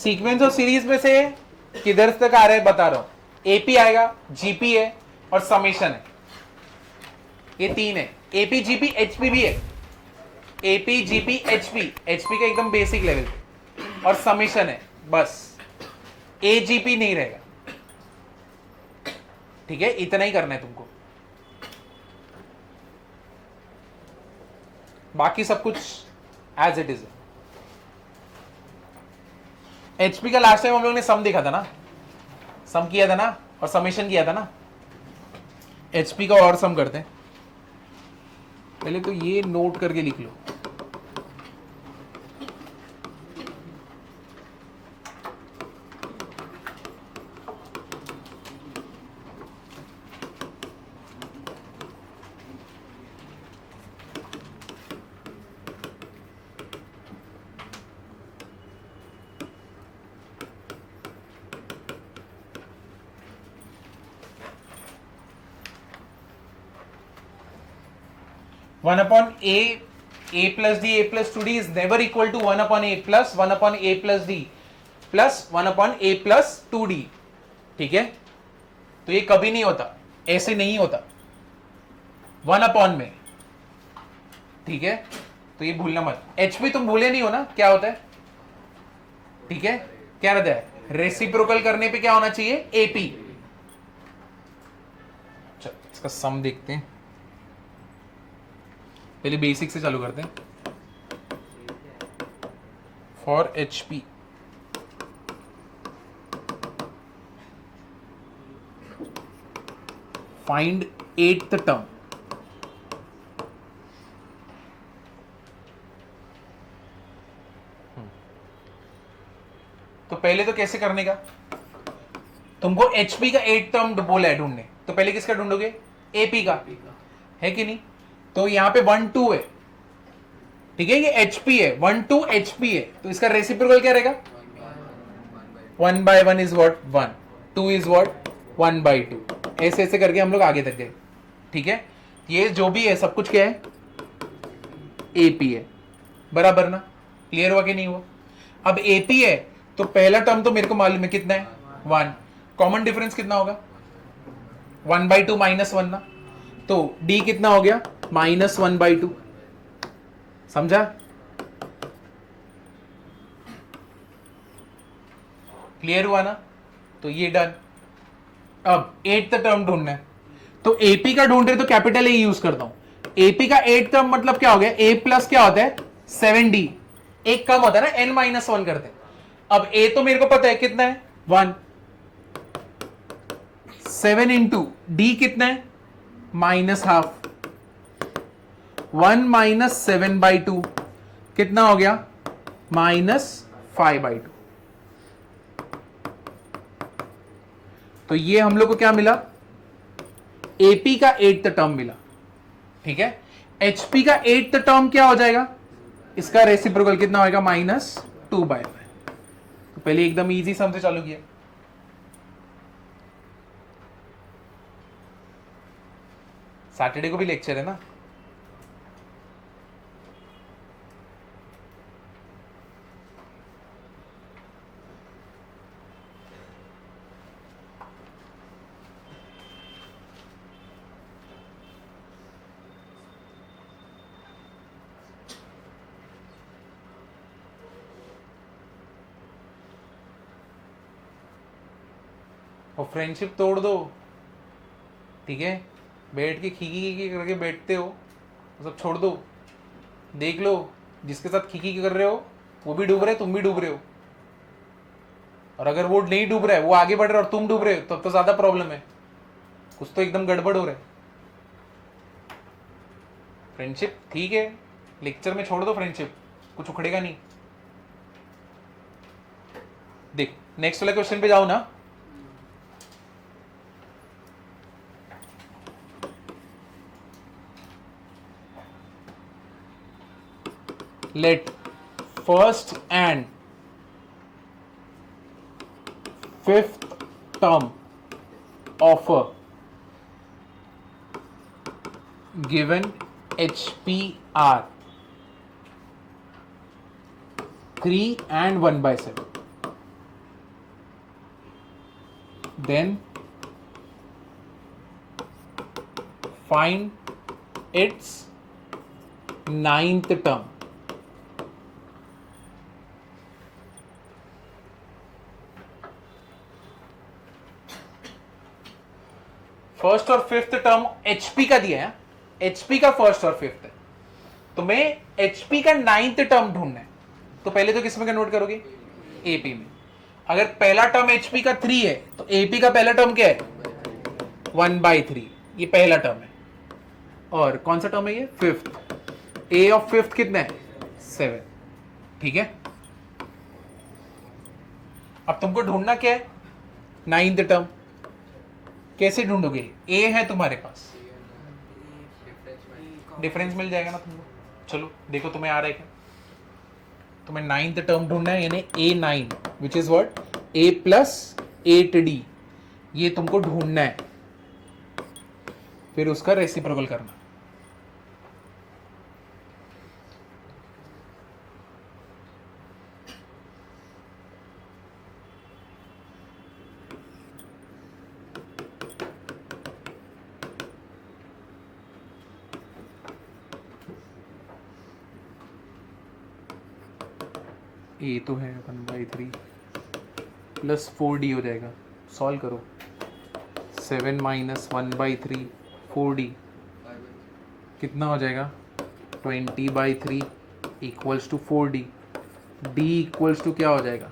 Sequence और series में से किधर तक आ रहा है बता रहा हूं। एपी आएगा, जीपी है और समेशन है, ये तीन है। एपी जीपी एचपी भी है, एपी जीपी एचपी, एचपी का एकदम बेसिक लेवल पे, और समेशन है बस। एजीपी नहीं रहेगा, ठीक है, इतना ही करना है तुमको, बाकी सब कुछ एज इट इज है। एचपी का लास्ट टाइम हम लोग ने सम देखा था ना, सम किया था ना और समेशन किया था ना। एचपी का और सम करते हैं, पहले तो ये नोट करके लिख लो। One upon A plus D, A plus two D is never equal to one upon A plus one upon A plus D plus one upon A plus two D, ठीक है। तो ये कभी नहीं होता, ऐसे नहीं होता वन अपॉन में, ठीक है। तो ये भूलना मत। एचपी तुम भूले नहीं हो ना क्या होता है, ठीक है। क्या रहता है, रेसिप्रोकल करने पे क्या होना चाहिए, एपी। चल इसका सम देखते हैं, पहले बेसिक से चालू करते हैं। For HP find eighth term, तो पहले तो कैसे करने का, तुमको एचपी का एट टर्म बोला है ढूंढने, तो पहले किसका ढूंढोगे, एपी का, है कि नहीं। तो यहां पे 1 2 है, ठीक है, ये एचपी है, 1 2 एचपी है, तो इसका रेसिप्रोकल क्या रहेगा, 1 by 1 is what 1, 2 is what 1 by 2, ऐसे ऐसे करके हम लोग आगे तक गए, ठीक है। ये जो भी है सब कुछ क्या है, एपी है, बराबर ना, क्लियर हुआ कि नहीं हुआ। अब एपी है तो पहला टर्म तो मेरे को मालूम है कितना है, 1, कॉमन डिफरेंस कितना होगा, 1 by 2 -1 ना, तो डी कितना हो गया, -1 by 2, समझा। क्लियर हुआ ना, तो ये डन। अब एट्थ टर्म ढूंढना है, तो एपी का ढूंढ रहे तो कैपिटल ए यूज करता हूं। एपी का एट टर्म मतलब क्या हो गया, ए प्लस क्या होता है 7d, एक कम होता है ना, n-1 करते हैं। अब ए तो मेरे को पता है कितना है 1, 7 इंटू डी कितना है -12, 1 -7 by 2 कितना हो गया, -5 by 2। तो ये हम लोग को क्या मिला, एपी का एट्थ टर्म मिला, ठीक है। एचपी का एट्थ टर्म क्या हो जाएगा, इसका रेसिप्रोकल कितना होगा, -2 by 5। तो पहले एकदम इजी सम से चालू किया। सैटरडे को भी लेक्चर है ना, और फ्रेंडशिप तोड़ दो, ठीक है। बैठ के खीखी खीखी करके बैठते हो, वो सब छोड़ दो, देख लो जिसके साथ खीखी कर रहे हो वो भी डूब रहे, तुम भी डूब रहे हो, और अगर वो नहीं डूब रहा है, वो आगे बढ़ रहा है और तुम डूब रहे हो, तब तो ज्यादा प्रॉब्लम है, कुछ तो एकदम गड़बड़ हो रहा है। फ्रेंडशिप ठीक है, लेक्चर में छोड़ दो फ्रेंडशिप, कुछ उखड़ेगा नहीं। देख नेक्स्ट वाले क्वेश्चन पे जाओ ना। Let first and fifth term of a given HPR 3 and 1/7. Then find its ninth term. First और फिफ्थ टर्म एचपी का दिया है, एचपी का फर्स्ट और फिफ्थ है, तुम्हें एचपी का नाइन्थ टर्म ढूंढना है। तो पहले तो किस में कन्वर्ट करोगे? एपी में। अगर पहला टर्म एचपी का 3 है तो एपी का पहला टर्म क्या है? 1/3, ये पहला टर्म है। और कौन सा टर्म है ये? फिफ्थ। ए ऑफ फिफ्थ कितना है? 7। ठीक है, अब तुमको ढूंढना क्या है? Ninth term. कैसे ढूंढोगे? ए है तुम्हारे पास, डिफरेंस मिल जाएगा ना तुमको। चलो देखो तुम्हें आ रहा है क्या। तुम्हें नाइन्थ टर्म ढूंढना है, यानी A9 which is what? A + 8D, ये तुमको ढूंढना है, फिर उसका रेसिप्रोकल करना। ए तो है 1/3 + 4D हो जाएगा। सॉल्व करो। 7 - 1/3 4D कितना हो जाएगा? 20/3 = 4D। D = क्या हो जाएगा?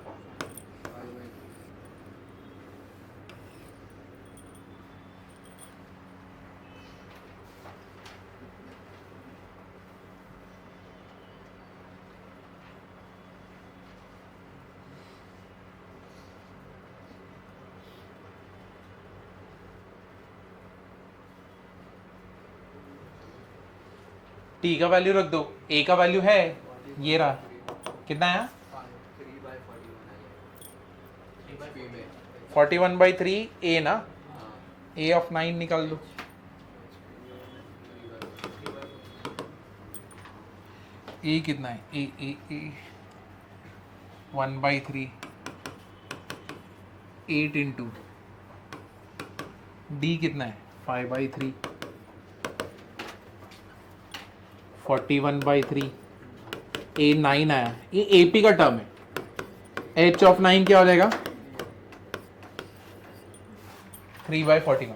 टी का वैल्यू रख दो, ए का वैल्यू है ये रहा, कितना है? 41/3 ए ना, ए ऑफ 9 निकाल दो। ए कितना है? ए 1/3 8 इंटू डी कितना है? 5/3 41/3 ए 9 आया। ये एपी का टर्म है। एच ऑफ 9 क्या हो जाएगा? 3/41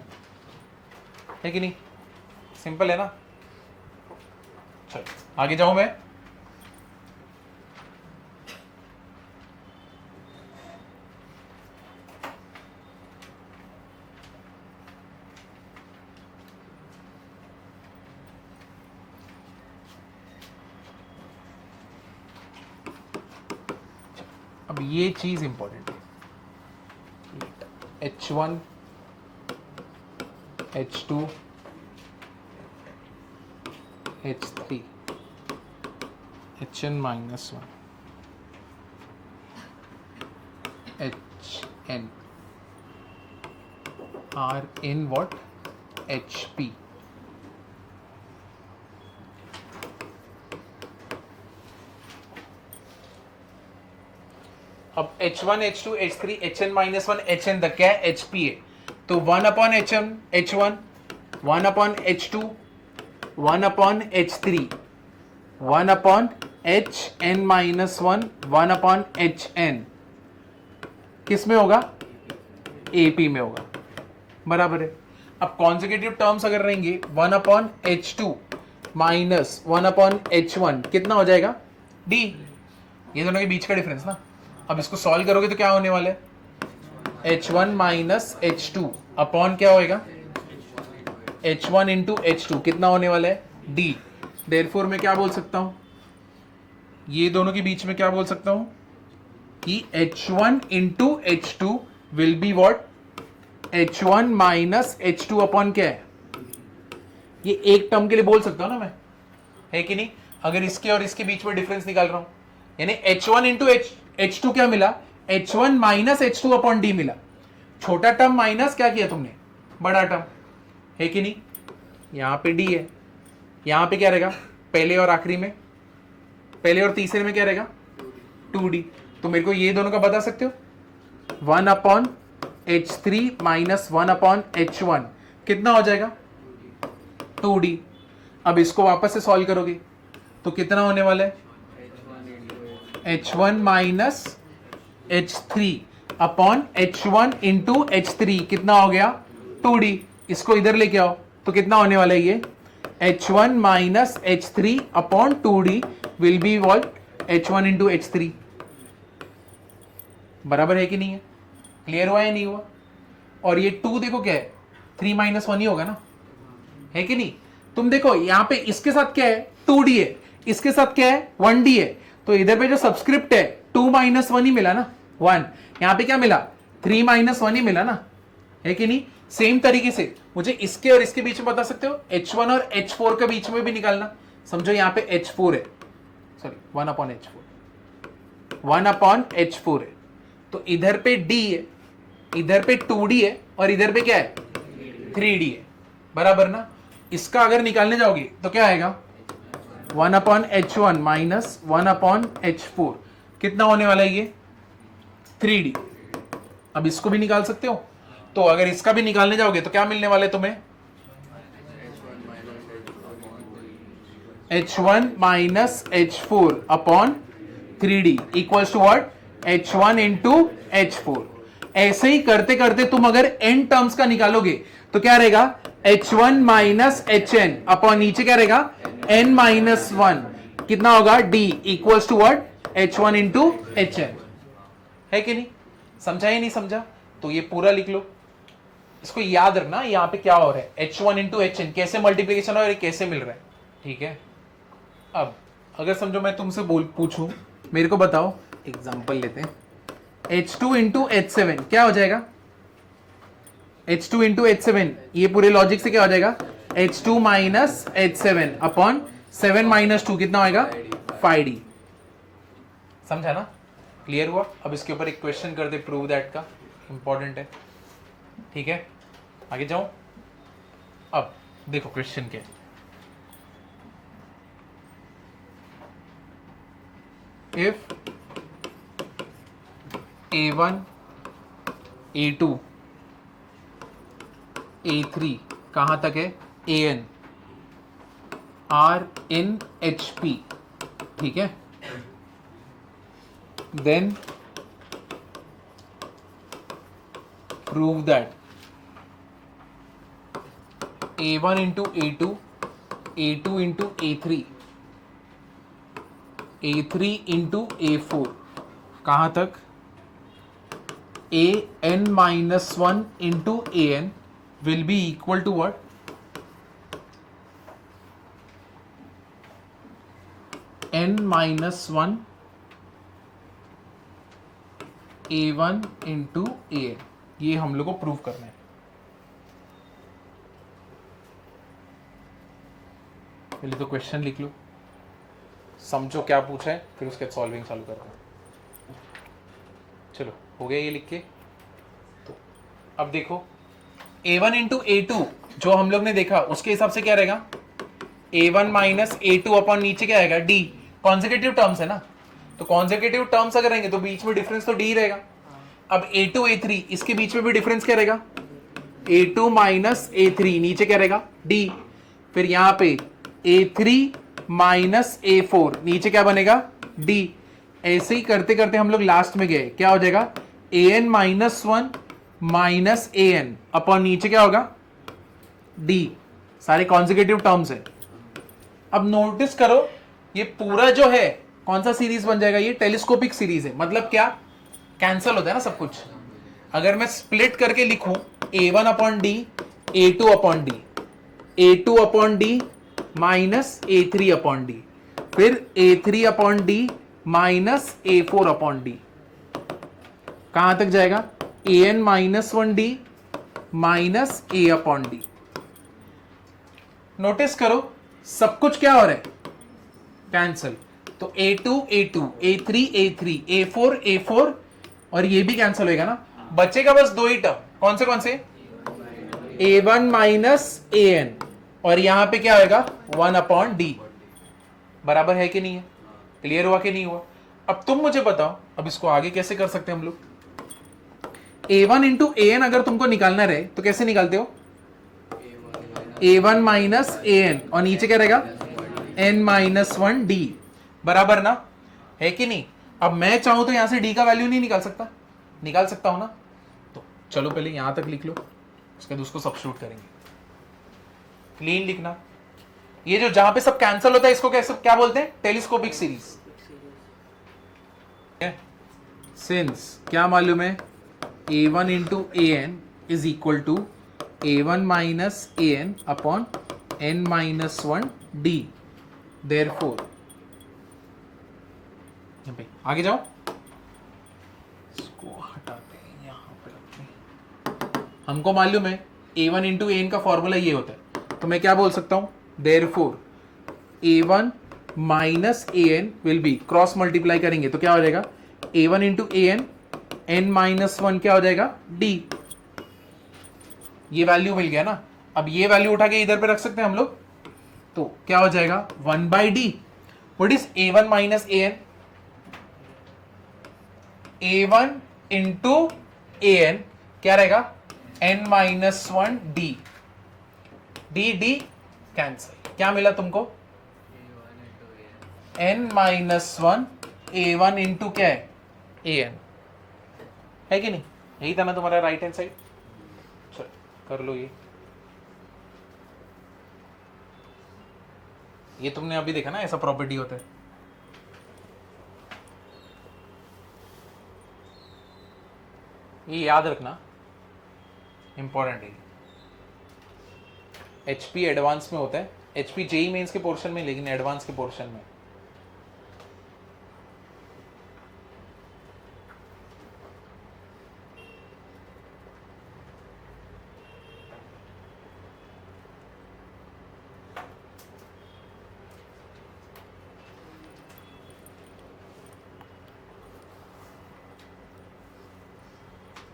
है कि नहीं? सिंपल है ना। चलो आगे जाऊं मैं। अब ये चीज इंपॉर्टेंट है। H1 H2 H3 Hn -1 Hn are in what? HP। अब H1 H2 H3 Hn -1 Hn तक क्या है? HP है। तो 1/H1 1/H2 1/H3 1/Hn -1 1/Hn किस में होगा? AP में होगा, बराबर है। अब कॉन्सेक्यूटिव टर्म्स अगर रहेंगे 1/H2 माइनस 1/H1 कितना हो जाएगा? D। ये दोनों के बीच का डिफरेंस ना। अब इसको सॉल्व करोगे तो क्या होने वाला है? H1 - H2 अपॉन क्या होएगा? H1 इंटू H2 कितना होने वाला है? D। देयरफॉर मैं क्या बोल सकता हूं? ये दोनों के बीच में क्या बोल सकता हूं कि H1 into H2 will be what? H1 - H2 upon क्या है? ये एक टर्म के लिए बोल सकता हूं ना मैं, है कि नहीं? अगर इसके और इसके बीच में डिफरेंस निकाल रहा हूं, यानी H1 इंटू H2 क्या मिला? H1 - H2 अपॉन D मिला। छोटा टर्म माइनस क्या किया तुमने? बड़ा टर्म, है कि नहीं? यहां पे D है, यहां पे क्या रहेगा? पहले और आखिरी में, पहले और तीसरे में क्या रहेगा? 2D। तो मेरे को ये दोनों का बता सकते हो? 1/H1 H3 माइनस 1/H1 कितना हो जाएगा 2D। अब इसको वापस से सॉल्व करोगे तो कितना होने वाला है H1 minus H3/H1 into H3 कितना हो गया 2D। इसको इधर लेके आओ तो कितना होने वाला है ये H1 minus H3/2D will be what H1 into H3। बराबर है कि नहीं है? क्लियर हुआ या नहीं हुआ? और ये 2 देखो क्या है 3 माइनस 1 ही होगा ना, है कि नहीं? तुम देखो यहां पे इसके साथ क्या है 2D है, इसके साथ क्या है 1D है, तो इधर पे जो सबस्क्रिप्ट है 2 माइनस 1 ही मिला ना 1, यहां पे क्या मिला 3 माइनस 1 ही मिला ना, है कि नहीं? सेम तरीके से मुझे इसके और इसके बीच में बता सकते हो H1 और H4 के बीच में भी निकालना। समझो यहां पे H4 है, सॉरी 1/H4 है, तो इधर पे D है, इधर पे 2D है और इधर पे क्या है 3D है, बराबर ना? इसका अगर निकालने जाओगे तो क्या आएगा 1/H1 माइनस 1/H4 कितना होने वाला है ये 3D। अब इसको भी निकाल सकते हो, तो अगर इसका भी निकालने जाओगे तो क्या मिलने वाले तुम्हें H1 minus H4/3D equals to what H1 into H4। ऐसे ही करते करते तुम अगर n टर्म्स का निकालोगे तो क्या रहेगा H1 माइनस HN अपॉन नीचे क्या रहेगा n माइनस 1 कितना होगा D equals to what H1 into HN, है कि नहीं? समझा या नहीं समझा? तो ये पूरा लिख लो, इसको याद रखना यहां पे क्या हो रहा है H1 इंटू HN कैसे मल्टीप्लीकेशन हो रहा है कैसे मिल रहा है, ठीक है? अब अगर समझो मैं तुमसे पूछूं मेरे को बताओ, एग्जांपल लेते हैं H2 इंटू H7 क्या हो जाएगा H2 इंटू H7, ये पूरे लॉजिक से क्या हो जाएगा H2 minus H7 upon 7 minus 2 कितना होगा 5D। समझा ना? क्लियर हुआ? अब इसके ऊपर एक क्वेश्चन कर दे, प्रूव दैट का, इंपॉर्टेंट है, ठीक है? आगे जाऊं? अब देखो क्वेश्चन क्या है, if A1 A2 A3 कहां तक है AN आर इन HP, ठीक है? Then prove that A1 into A2 A2 into A3 A3 into A4 कहां तक AN minus 1 into AN will be equal to what N minus 1 A1 into AN। ये हम लोग को प्रूव करना है। पहले तो क्वेश्चन लिख लो, समझो क्या पूछा है, फिर उसके सॉल्विंग चालू करते हैं। चलो हो गया ये लिख के। तो अब देखो A1 इंटू A2 जो हम लोग ने देखा उसके हिसाब से क्या रहेगा A1 माइनस A2 अपॉन नीचे क्या आएगा D, कॉन्सेक्यूटिव टर्म्स है ना, तो कॉन्सेक्यूटिव टर्म्स अगर रहेंगे तो बीच में डिफरेंस तो D रहेगा। अब A2 A3 इसके बीच में भी डिफरेंस क्या रहेगा A2 माइनस A3 नीचे क्या रहेगा D, फिर यहां पे A3 माइनस A4 नीचे क्या बनेगा D। ऐसे ही करते करते हम लोग लास्ट में गए, क्या हो जाएगा AN minus 1 minus AN upon नीचे क्या होगा D, सारे कॉन्सेक्यूटिव टर्म्स है। अब नोटिस करो ये पूरा जो है कौन सा सीरीज बन जाएगा, ये टेलीस्कोपिक सीरीज है, मतलब क्या कैंसल होता है ना सब कुछ। अगर मैं स्प्लिट करके लिखूं A1 upon D A2 upon D A2 upon D minus A3 upon D, फिर A3 upon D minus A4 upon D, कहां तक जाएगा AN minus 1D minus A upon D। Notice करो सब कुछ क्या हो रहा है कैंसल, तो A2 A2 A3 A3 A4 A4 और ये भी कैंसिल होएगा ना, बचेगा बस दो ही टर्म, कौन से A1 माइनस AN और यहां पे क्या होएगा 1 अपॉन D। बराबर है कि नहीं है? क्लियर हुआ कि नहीं हुआ? अब तुम मुझे बताओ अब इसको आगे कैसे कर सकते हैं हम लोग। A1 इंटू ए एन अगर तुमको निकालना रहे तो कैसे निकालते हो? A1 माइनस ए एन और नीचे क्या रहेगा? n माइनस वन डी, बराबर ना, है कि नहीं? अब मैं चाहूं तो यहां से d का वैल्यू नहीं निकाल सकता? निकाल सकता हूं ना? तो चलो पहले यहां तक लिख लो, उसके बाद उसको सब्स्टिट्यूट करेंगे। क्लीन लिखना। ये जो जहां पे सब कैंसिल होता है इसको कैसे क्या बोलते हैं? Telescopic series. सिंस क्या मालूम है? a1 into a n is equal to a1 minus a n upon n minus one d. Therefore आगे जाओ, इसको हटाते हैं, यहां पे रखते हैं। हमको मालूम है a1 इंटू ए एन का फॉर्मूला ये होता है, तो मैं क्या बोल सकता हूं? Therefore a1 minus a n will be, cross multiply करेंगे तो क्या हो जाएगा? a1 into a n, n minus one क्या हो जाएगा? d। ये वैल्यू मिल गया ना। अब ये वैल्यू उठा के इधर पे रख सकते हैं हम लोग, तो क्या हो जाएगा? 1 by d. What is a1 minus a n? a1 into a n क्या रहेगा? n minus one d. D d cancel, क्या मिला तुमको? n minus one a1 into क्या है? an, है कि नहीं? यही था ना तुम्हारा राइट हैंड साइड। चलो कर लो ये तुमने अभी देखा ना, ऐसा प्रॉपर्टी होता है। ये याद रखना, इंपॉर्टेंट है। एचपी एडवांस में होता है, एचपी जेई मेंस के पोर्शन में, लेकिन एडवांस के पोर्शन में।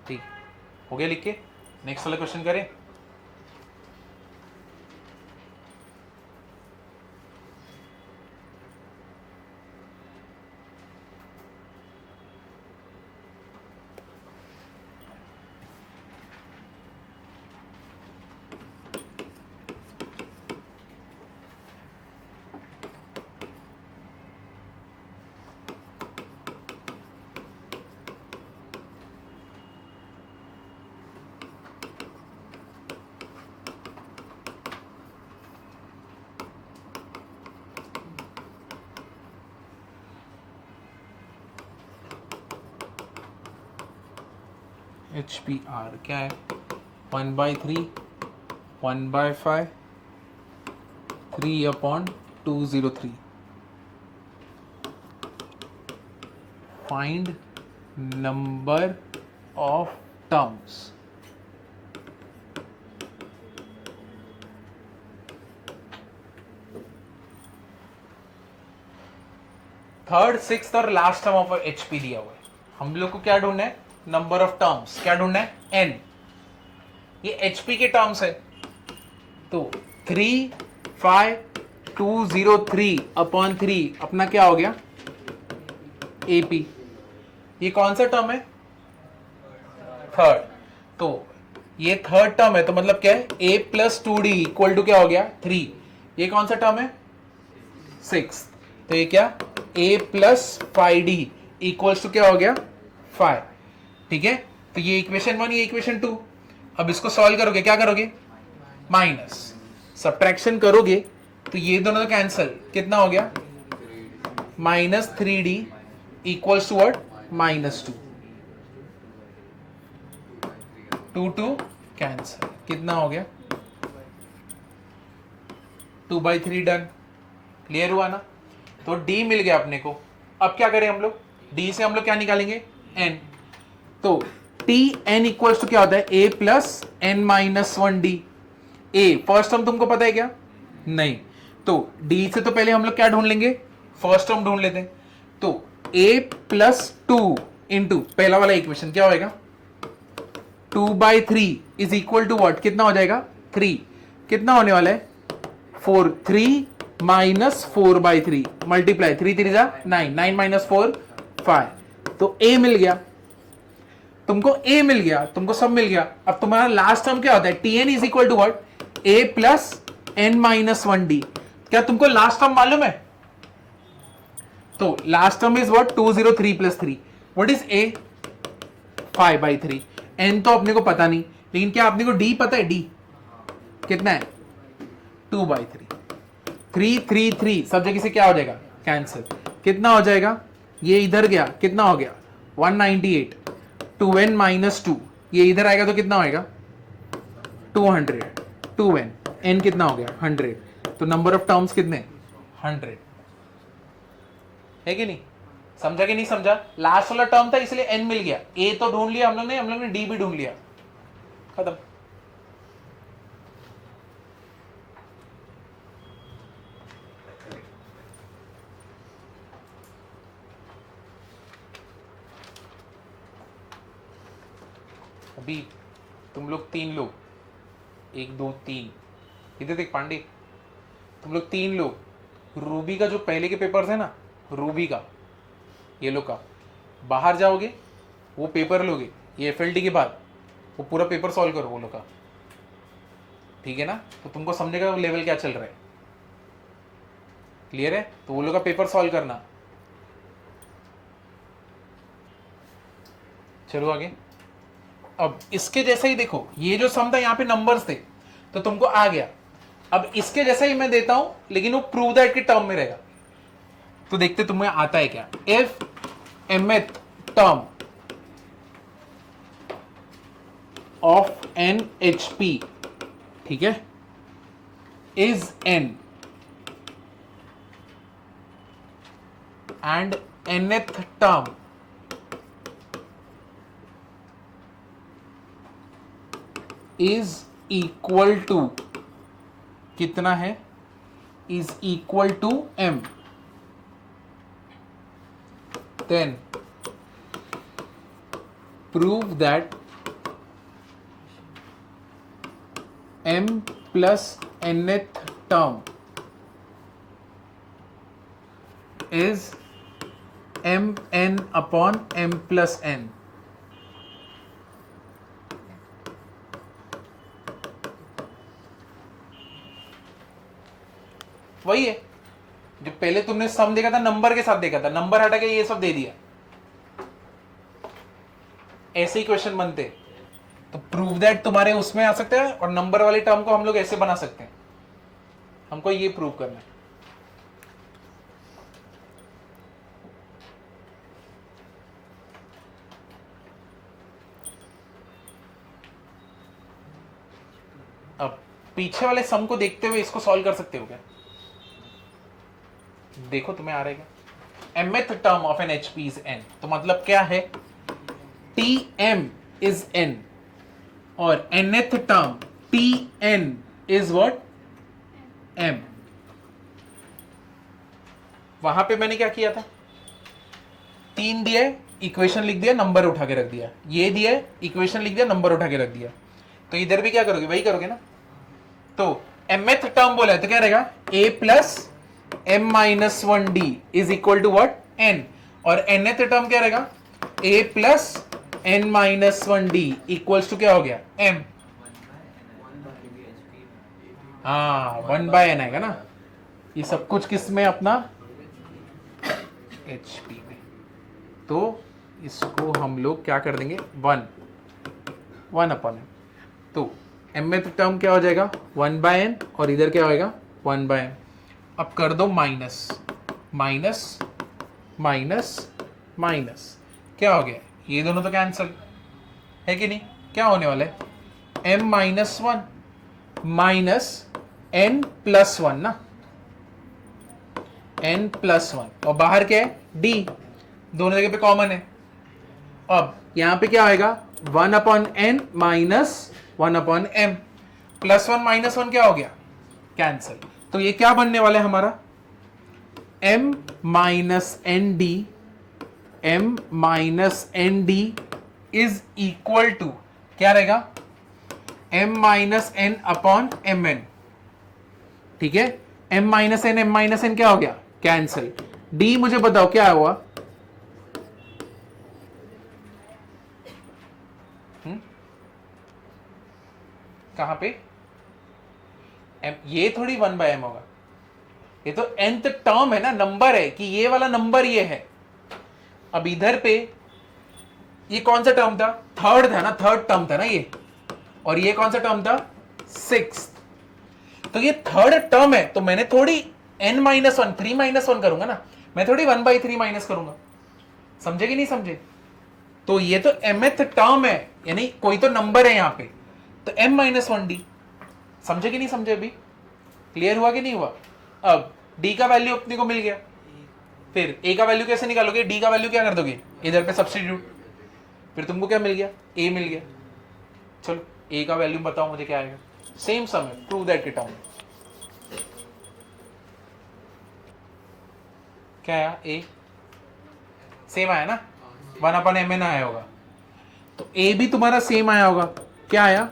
ठीक हो गया लिख के? नेक्स्ट वाला क्वेश्चन करें। एच पी आर क्या है? 1/3, 1/5, 3/203। Find number of terms. Third, sixth और लास्ट टर्म ऑफ एचपी दिया हुआ है। हम लोग को क्या ढूंढना है? Number of terms. क्या ढूंढना है? n। ये एचपी के टर्म्स है, तो 35203/3 अपना क्या हो गया? एपी। ये कौन सा टर्म है? थर्ड। तो ये थर्ड टर्म है, तो मतलब क्या है? a plus 2d equal to क्या हो गया? 3। ये कौन सा टर्म है? 6। तो ये क्या? a plus 5d equals to क्या हो गया? 5। ठीक है, तो ये इक्वेशन 1, ये इक्वेशन 2। अब इसको सॉल्व करोगे, क्या करोगे? माइनस, सब्ट्रैक्शन करोगे तो ये दोनों तो कैंसल, कितना हो गया? -3d equals to what? -2। 2 cancel, कितना हो गया? 2/3 डन। क्लियर हुआ ना? तो d मिल गया अपने को। अब क्या करें हम लोग? d से हम लोग क्या निकालेंगे? n। तो टी एन इक्वल्स टू क्या होता है? a plus n minus one D. a first term तुमको पता है क्या? नहीं। तो d से तो पहले हम लोग क्या ढूंढ लेंगे? फर्स्ट टर्म ढूंढ लेते हैं। तो a प्लस 2 इंटू पहला वाला इक्वेशन क्या होगा? 2/3 इज इक्वल टू व्हाट? कितना हो जाएगा? 3। कितना होने वाला है? 4। 3 माइनस 4/3 मल्टीप्लाई 3 3 जा 9, 9 माइनस 4 5। तो a मिल गया। तुमको ए मिल गया, तुमको सब मिल गया। अब तुम्हारा लास्ट टर्म क्या होता है, t n is equal to what, a plus n minus one d. क्या तुमको लास्ट टर्म मालूम है? तो last term is what, 203 plus 3। What is a, 5/3। N तो अपने को पता नहीं, लेकिन क्या अपने को डी पता है? डी कितना है, 2/3। 3 3 3 सब जगह से क्या हो जाएगा, कैंसिल। कितना हो जाएगा, ये इधर गया, कितना हो गया 198। 2n माइनस 2, ये इधर आएगा तो कितना होएगा 200। 2n, n कितना हो गया 100, तो नंबर ऑफ टर्म्स कितने 100 है कि नहीं? समझा कि नहीं समझा? लास्ट वाला टर्म था इसलिए n मिल गया, a तो ढूंढ लिया हम लोग ने d भी ढूंढ लिया, खत्म। अभी तुम लोग 3 लोग, 1 2 3, इधर देख पांडे, तुम लोग 3 लोग रूबी का जो पहले के पेपर्स है ना, रूबी का ये लोग का, बाहर जाओगे वो पेपर लोगे, ये एफएलटी के बाद वो पूरा पेपर सॉल्व करो वो लोग का, ठीक है ना? तो तुमको समझेगा लेवल क्या चल रहा है, क्लियर है? तो वो लोग का पेपर सॉल्व करना। चलो आगे। अब इसके जैसा ही देखो, ये जो सम था यहाँ पे नंबर्स थे तो तुमको आ गया। अब इसके जैसा ही मैं देता हूं, लेकिन वो प्रूव दैट के टर्म में रहेगा। तो देखते तुम्हें आता है क्या। If mth term of an HP, ठीक है, is n and nth term is equal to कितना है, is equal to m, then prove that m plus nth term is mn upon m plus n। वही है जो पहले तुमने सम देखा था, नंबर के साथ देखा था, नंबर हटा के ये सब दे दिया, ऐसे ही क्वेश्चन बनते। तो प्रूव दैट तुम्हारे उसमें आ सकते हैं, और नंबर वाले टर्म को हम लोग ऐसे बना सकते हैं। हमको ये प्रूव करना है। अब पीछे वाले सम को देखते हुए इसको सॉल्व कर सकते हो क्या? देखो तुम्हें आ रहा है क्या। mth term of an HP is n, तो मतलब क्या है, Tm इज n और nth term Tn is what, m। वहां पे मैंने क्या किया था, 3 दिया, इक्वेशन लिख दिया, नंबर उठा के रख दिया, ये दिया, इक्वेशन लिख दिया, नंबर उठा के रख दिया। तो इधर भी क्या करोगे, वही करोगे ना। तो mth टर्म बोला है तो क्या रहेगा, a plus m minus 1d is equal to what, n, और nth टर्म क्या रहेगा, a plus n minus 1d equals to क्या हो गया, m। हाँ 1/n आएगा ना, ये सब कुछ किस में, अपना HP में। तो इसको हम लोग क्या कर देंगे, 1 अपॉन m। तो mth टर्म क्या हो जाएगा 1/n, और इधर क्या होएगा 1/m। अब कर दो माइनस माइनस माइनस माइनस, क्या हो गया, ये दोनों तो कैंसिल है कि नहीं। क्या होने वाला है, m minus 1 minus n plus 1 ना, n प्लस 1, और बाहर क्या है d, दोनों जगह पे कॉमन है। अब यहां पे क्या आएगा, 1/n minus 1/m, plus 1 minus 1 क्या हो गया, कैंसिल। तो ये क्या बनने वाला है हमारा, m minus n d, m minus n d is equal to क्या रहेगा, m minus n upon m n, ठीक है। m माइनस एन क्या हो गया, कैंसिल। d मुझे बताओ क्या हुआ, कहां पे m, ये थोड़ी 1/m होगा, ये तो nth टर्म है ना, नंबर है कि ये वाला नंबर ये है। अब इधर पे ये कौन सा टर्म था, थर्ड था ना, थर्ड टर्म था ना ये, और ये कौन सा टर्म था, 6th। तो ये थर्ड टर्म है, तो मैंने थोड़ी n-1 3-1 करूंगा ना, मैं थोड़ी 1/3 माइनस करूंगा। समझे कि नहीं समझे? तो ये तो mth टर्म है, यानी कोई तो नंबर है यहां पे, तो m-1d। समझे कि नहीं समझे? अभी क्लियर हुआ कि नहीं हुआ? अब d का वैल्यू अपने को मिल गया, फिर a का वैल्यू कैसे निकालोगे, d का वैल्यू क्या कर दोगे, इधर पे सब्स्टिट्यूट, फिर तुमको क्या मिल गया, a मिल गया। चलो a का वैल्यू बताओ मुझे क्या आएगा, सेम सम है, प्रूव दैट के टर्म। क्या आया, a सेम आया ना, 1/mn आया होगा, तो a भी तुम्हारा सेम आया होगा, क्या आया,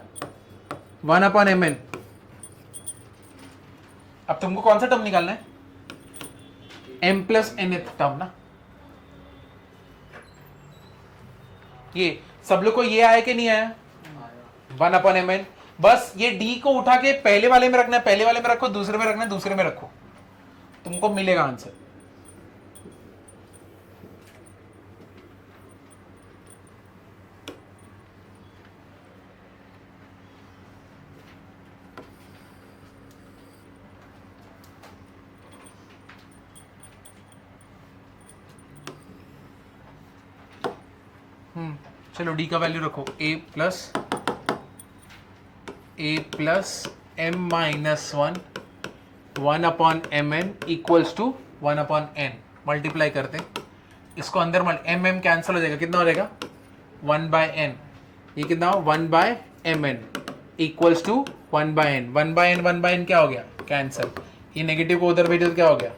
1/mn। अब तुमको कौन सा टर्म निकालना है, m+nth टर्म ना। ये सब लोग को ये आया कि नहीं आया, 1/mn। बस ये d को उठा के पहले वाले में रखना है, पहले वाले में रखो, दूसरे में रखना है, दूसरे में रखो, तुमको मिलेगा आंसर। चलो d का वैल्यू रखो, a plus m-1 1/mn equals to 1/n। Multiply करते हैं इसको, अंदर m कैंसिल हो जाएगा, कितना हो जाएगा, 1/n। ये कितना हो, 1/mn equals to 1/n। 1/n क्या हो गया, कैंसिल। ये नेगेटिव को उधर भेजो तो क्या हो गया,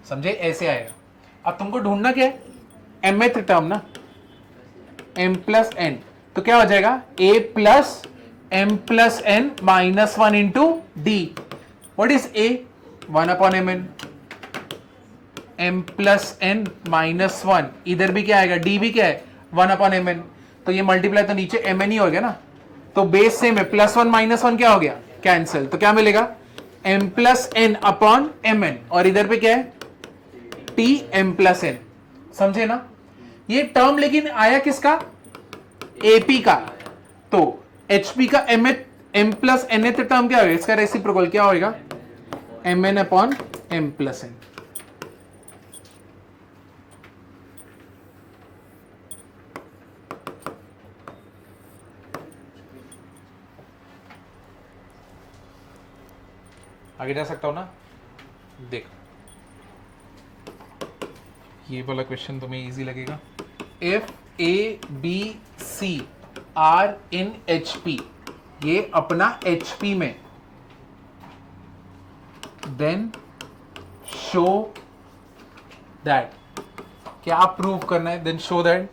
समझे, ऐसे आएगा। अब तुमको ढूंढना क्या है, mth टर्म ना, m+n, तो क्या हो जाएगा, a plus m+n -1 into d। What is a, 1/mn, m+n -1, इधर भी क्या आएगा, d भी क्या है, 1/mn। तो ये मल्टीप्लाई तो नीचे mn ही हो गया ना, तो बेस सेम है, +1 -1 क्या हो गया, कैंसिल। तो क्या मिलेगा, m+n/mn, और इधर पे क्या है, t m+n। समझे ना? ये टर्म लेकिन आया किसका, AP का, तो HP का m+nth टर्म क्या होगा, इसका रेसिप्रोकल क्या होगा, mn/m+n। आगे जा सकता हूं ना, देख ये वाला क्वेश्चन तुम्हें इजी लगेगा। If ABC are in HP, ये अपना HP में, देन शो दैट, क्या प्रूव करना है, then show that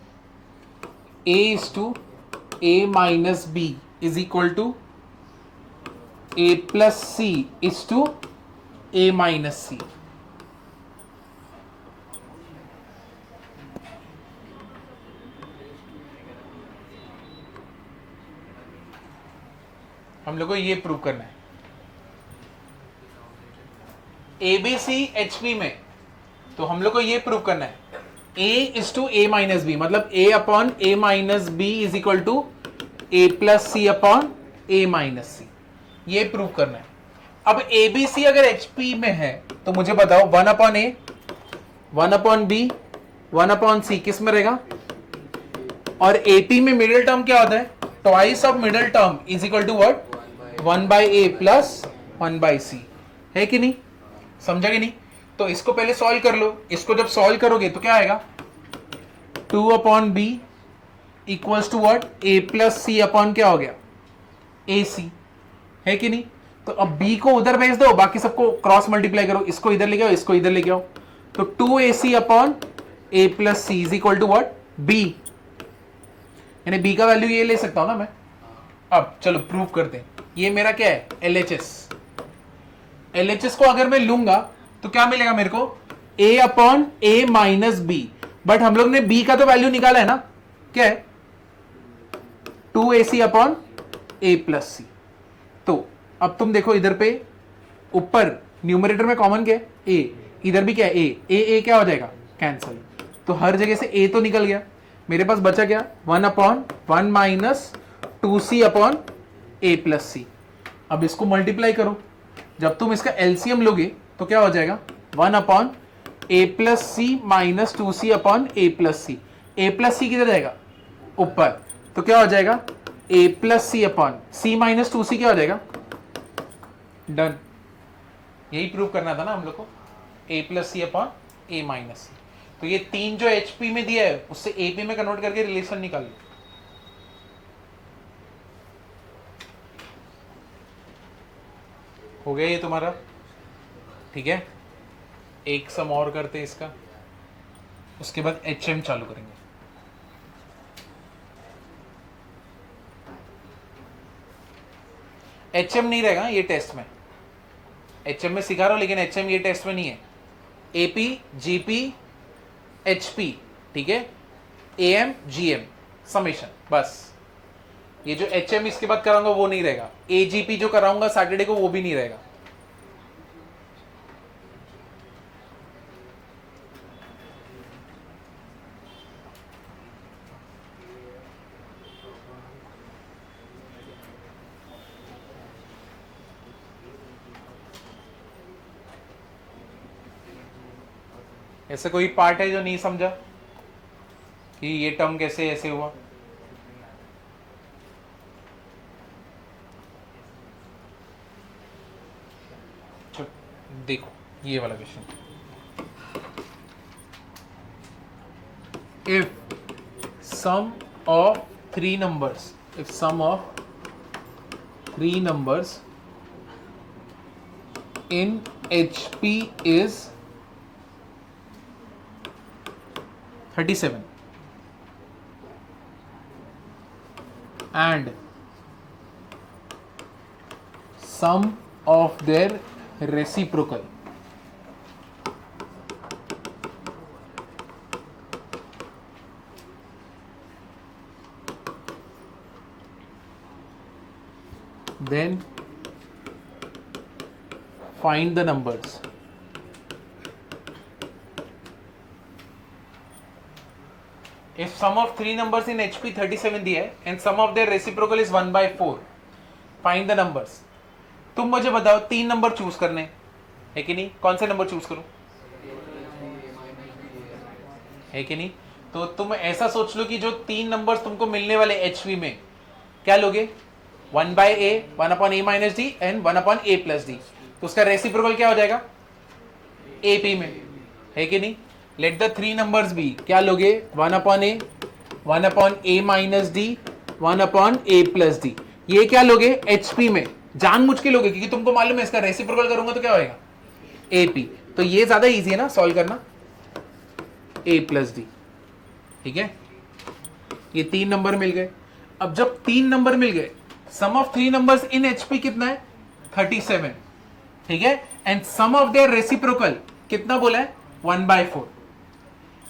A/A-B is equal to A+C is to A-C। हम लोग को ये प्रूव करना है, ABC HP में, तो हम लोग को ये प्रूव करना है A/A-B, मतलब A/A-B is equal to A+C/A-C, ये प्रूव करना है। अब ABC अगर HP में है तो मुझे बताओ 1/A 1/B 1/C किस में रहेगा, और AP में मिडिल टर्म क्या होता है, twice of middle term is equal to what, 1/A plus 1/C, है कि नहीं, समझा कि नहीं? तो इसको पहले सॉल्व कर लो, इसको जब सॉल्व करोगे तो क्या आएगा, 2/B equals to what, A+C upon क्या हो गया, AC, है कि नहीं? तो अब B को उधर भेज दो, बाकी सबको क्रॉस मल्टीप्लाई करो, इसको इधर लेके आओ, इसको इधर लेके आओ, तो 2AC upon A+C is equal to what, B, यानी B का वैल्यू ये ले सकता हूं ना मैं। अब चलो प्रूव करते हैं, ये मेरा क्या है, LHS को अगर मैं लूंगा तो क्या मिलेगा मेरे को, A/A-B, बट हम लोग ने B का तो वैल्यू निकाला है ना, क्या है, 2AC अपॉन ए प्लस सी। तो अब तुम देखो इधर पे ऊपर न्यूमरेटर में कॉमन क्या है, ए, इधर भी क्या है, ए क्या हो जाएगा, कैंसल। तो हर जगह से ए तो निकल गया, मेरे पास बचा क्या, 1/1 माइनस 2c अपॉन ए प्लस सी। अब इसको मल्टीप्लाई करो, जब तुम इसका एलसीएम लोगे तो क्या हो जाएगा, 1/a plus c minus 2c upon A plus c. A plus c किधर जाएगा, ऊपर, तो क्या हो जाएगा, a plus C upon c minus 2c क्या हो जाएगा, डन। यही प्रूव करना था ना हम लोग को, a plus C upon A minus C. तो ये तीन जो HP में दिया है उससे AP में कन्वर्ट करके रिलेशन निकाल लो। हो गया ये तुम्हारा, ठीक है। एक सम और करते हैं इसका, उसके बाद HM चालू करेंगे। HM नहीं रहेगा ये टेस्ट में, HM में सिखा रहा हूं लेकिन HM ये टेस्ट में नहीं है। AP GP HP, ठीक है, AM GM समेशन, बस। ये जो HM इसके बाद कराऊंगा वो नहीं रहेगा, AGP जो कराऊंगा सैटरडे को वो भी नहीं रहेगा। ऐसा कोई पार्ट है जो नहीं समझा कि ये टर्म कैसे ऐसे हुआ, देखो ये वाला question, if sum of three numbers, if sum of three numbers in HP is 37 and sum of their reciprocal then find the numbers. If sum of three numbers in HP 37 दिया है and sum of their reciprocal is 1/4, find the numbers. तुम मुझे बताओ तीन number choose करने है कि नहीं, कौन से नंबर चूज करूं, है कि नहीं। तो तुम ऐसा सोच लो कि जो तीन नंबर्स तुमको मिलने वाले HP में क्या लोगे, 1/a, 1/a minus D and 1/a plus D. तो उसका रेसिप्रोकल क्या हो जाएगा, AP में, है कि नहीं। Let the three numbers be, क्या लोगे, 1/a, 1/a minus D, 1/a plus D. ये क्या लोगे HP में, जानबूझ के लोगे क्योंकि तुमको मालूम है इसका रेसिप्रोकल करूंगा तो क्या होएगा, AP। तो ये ज्यादा इजी है ना सॉल्व करना, A प्लस डी, ठीक है। ये तीन नंबर मिल गए। अब जब तीन नंबर मिल गए, sum of three numbers in HP कितना है, 37, ठीक है, and sum of their reciprocal कितना बोला है, 1/4।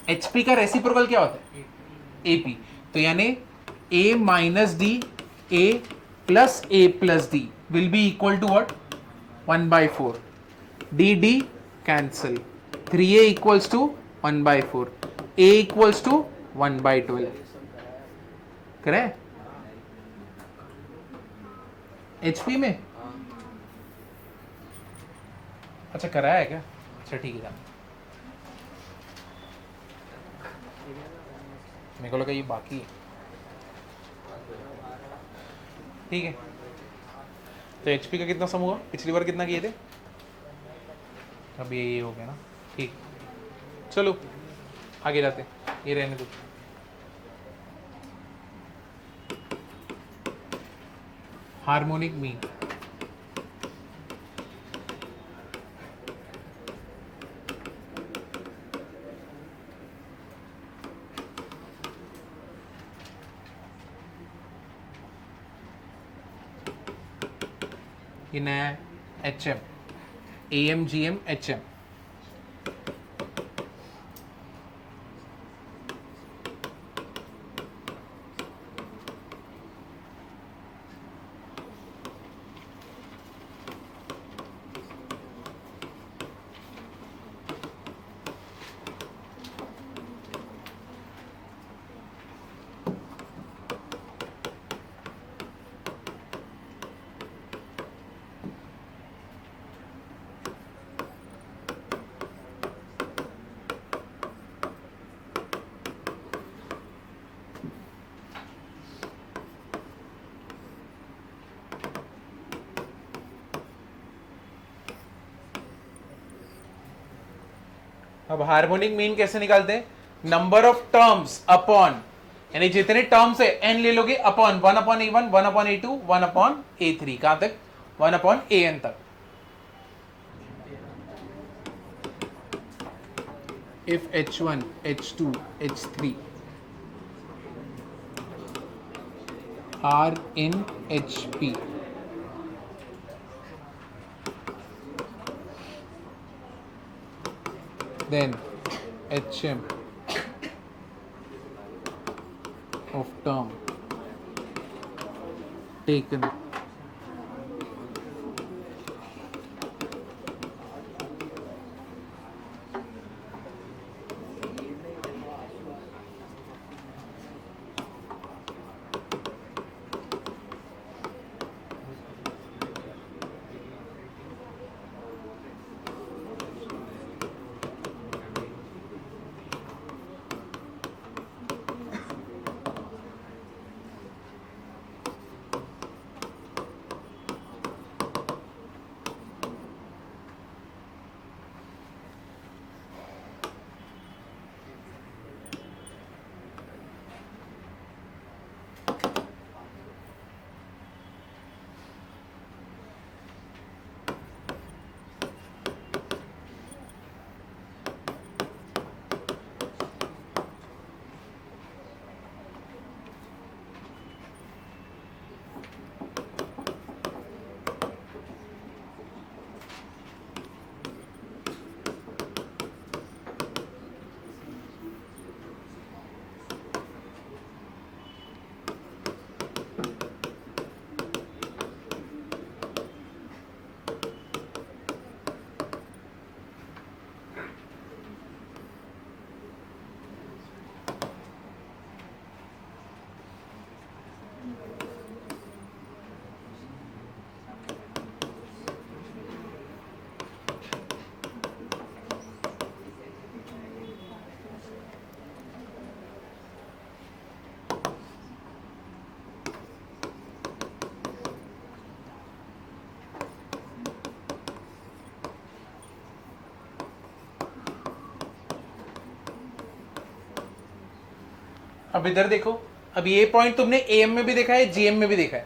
HP का रेसिप्रोकल क्या होता है, AP। तो यानी A minus d, A plus A plus d will be equal to what, 1/4। D D cancel, 3A equals to 1/4, A equals to 1/12। करे HP में, अच्छा कराया है क्या, अच्छा ठीक है। मेरे को लगा ये बाकी है, ठीक है। तो HP का कितना सम हुआ, पिछली बार कितना किए थे, अब ये हो गया ना, ठीक। चलो आगे जाते, ये रहने दो। हार्मोनिक मीन, ये नया है, HM, AM GM HM। अब हार्मोनिक मीन कैसे निकालते हैं? नंबर ऑफ टर्म्स अपॉन, यानी जितने टर्म्स है एन ले लोगे upon 1 upon A1, 1 upon A2, 1 upon A3, कहां तक? 1 अपॉन एन तक. If H1, H2, H3 are in HP, then HM of term taken अब इधर देखो, अब ये पॉइंट तुमने एम में भी देखा है, जीएम में भी देखा है.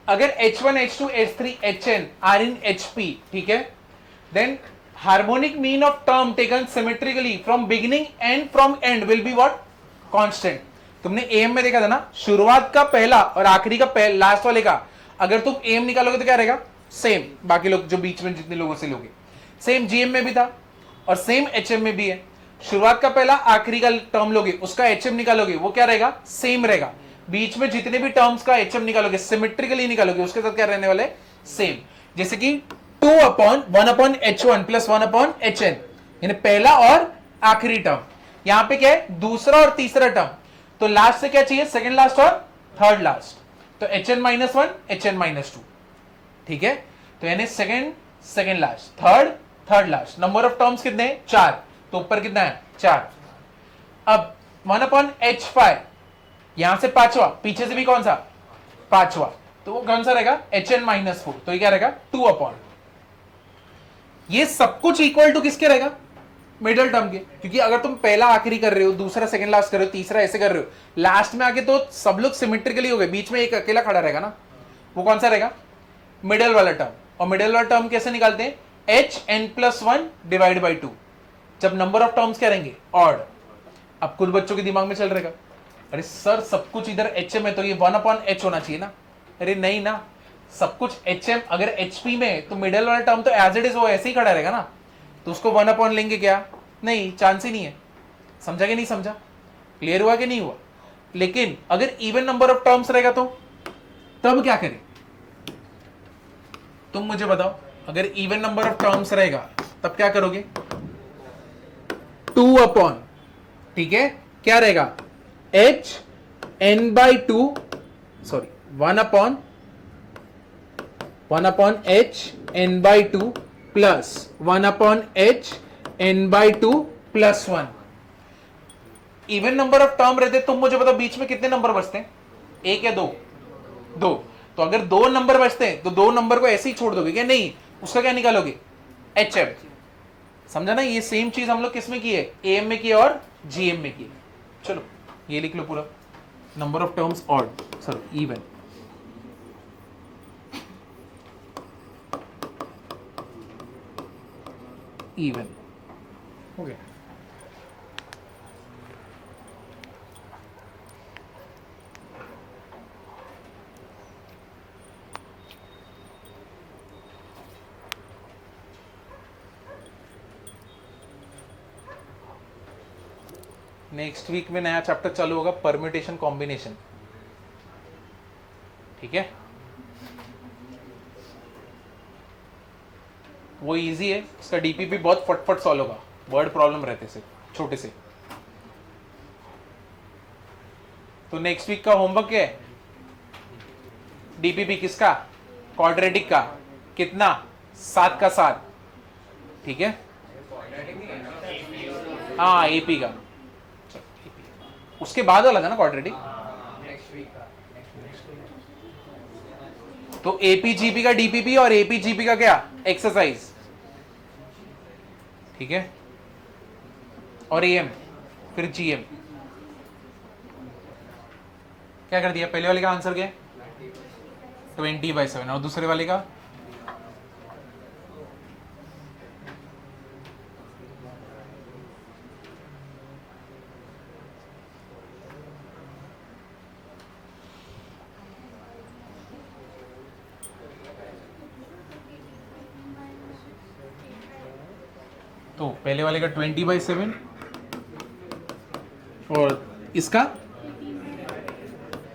अगर H1, H2, H3, Hn are in Hp, ठीक है, then harmonic mean of term taken symmetrically from beginning and from end will be what? Constant. तुमने एम में देखा था ना, शुरुआत का पहला और आखिरी का लास्ट वाले का अगर तुम एम निकालोगे तो क्या रहेगा? सेम. बाकी लोग जो बीच में जितने लोगों से लोगे, सेम जीएम में भी था और सेम एचएम में भी है. शुरुआत का पहला आखिरी का टर्म लोगे, उसका एचएम निकालोगे, वो क्या रहेगा? सेम रहेगा. बीच में जितने भी टर्म्स का एचएम निकालोगे, सिमेट्रिकली निकालोगे, उसके साथ क्या रहने वाले? सेम. जैसे कि 2 upon 1 upon H1 plus 1 upon Hn, यानी पहला और आखिरी टर्म. यहां पे क्या है? दूसरा और तीसरा टर्म. तो लास्ट से क्या चाहिए? सेकंड लास्ट और थर्ड लास्ट. तो Hn माइनस 1, Hn माइनस 2. ठीक है, तो यानी second last, third last. Number of terms कितने हैं? 4. तो ऊपर कितना है? 4. अब 1 अपॉन H5, यहां से पांचवा, पीछे से भी कौन सा? पांचवा. तो वो कौन सा रहेगा? Hn minus 4. तो ये क्या रहेगा? 2 अपॉन. ये सब कुछ इक्वल टू किसके रहेगा? मिडिल टर्म के. क्योंकि अगर तुम पहला आखिरी कर रहे हो, दूसरा सेकंड लास्ट कर रहे हो, तीसरा ऐसे कर रहे हो, लास्ट में आके तो सब लोग सिमेट्रिकली हो गए, बीच में एक अकेला खड़ा रहेगा ना, वो कौन सा रहेगा? मिडिल वाला टर्म. और मिडिल वाला टर्म कैसे निकालते हैं? Hn plus 1 divide by 2. जब नंबर ऑफ टर्म्स क्या रहेंगे? ऑड. अब कुछ बच्चों के दिमाग में चल रहेगा, अरे सर सब कुछ इधर HM है तो ये 1 अपॉन H होना चाहिए ना. अरे नहीं ना, सब कुछ HM अगर HP में है तो मिडिल वाला टर्म तो एज इट इज वो ऐसे ही खड़ा रहेगा ना. तो उसको 1 अपॉन लेंगे क्या? नहीं, चांस ही नहीं है. समझा कि नहीं समझा? क्लियर हुआ कि नहीं हुआ? लेकिन अगर इवन नंबर ऑफ टर्म्स रहेगा तो तब क्या करें? तुम मुझे बताओ. अगर इवन नंबर ऑफ टर्म्स रहेगा तब क्या करोगे? 2 अपॉन, ठीक है, क्या रहेगा? H n by 2, sorry 1 upon H n by 2 plus 1 upon H n by 2 plus 1. Even number of term रहते, तुम मुझे बताओ बीच में कितने नंबर बचते हैं? 1 या 2? 2. तो अगर 2 नंबर बचते हैं तो 2 नंबर को ऐसे ही छोड़ दोगे क्या? नहीं, उसका क्या निकालोगे? HM. समझा ना, ये सेम चीज हम लोग किस में की है, एएम में की है और जीएम में की है। चलो ये लिख लो पूरा, number of terms odd, sorry even. Even हो गया। नेक्स्ट वीक में नया चैप्टर चालू होगा, परम्यूटेशन कॉम्बिनेशन। ठीक है, वो इजी है, उसका डीपीपी बहुत फटफट सॉल्व होगा, वर्ड प्रॉब्लम रहते से छोटे से। तो नेक्स्ट वीक का होमवर्क क्या है, डीपीपी किसका, क्वाड्रेटिक का, कितना, 7 का 7। ठीक है, हाँ एपी का, उसके बाद वाला था ना क्वाड्रेटिक। तो एपीजीपी का डीपीपी और एपीजीपी का क्या एक्सरसाइज। ठीक है, और एएम, फिर जीएम। क्या कर दिया, पहले वाले का आंसर क्या है 20/7, और दूसरे वाले का तो पहले वाले का 20/7 और इसका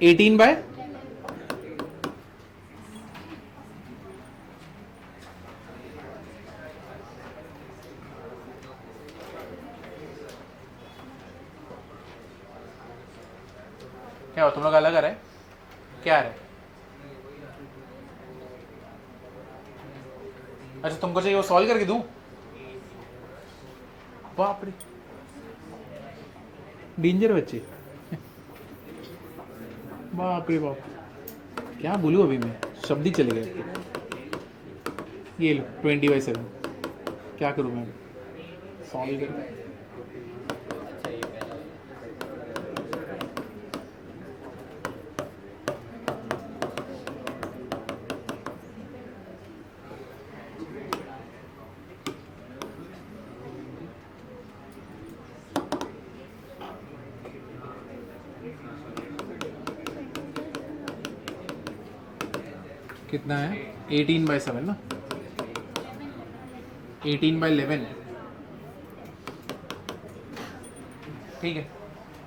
18/। क्या हो तुम लोग अलग आ रहे, क्या आ रहा है? अच्छा तुमको चाहिए वो सॉल्व करके दूं? बाप रे, डेंजर बच्चे। बाप रे बाप, क्या बोलूं अभी मैं, शब्द ही चले गए। ये लो 20/7, क्या करूं मैं सॉल्व कर। कितना है 18/7 ना, 18/11। ठीक है,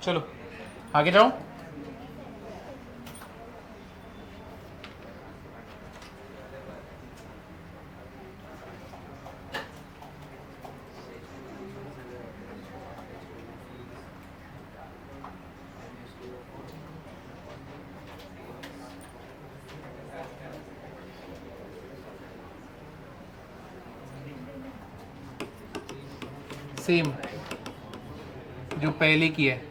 चलो आगे जाओ। सेम जो पहले की है,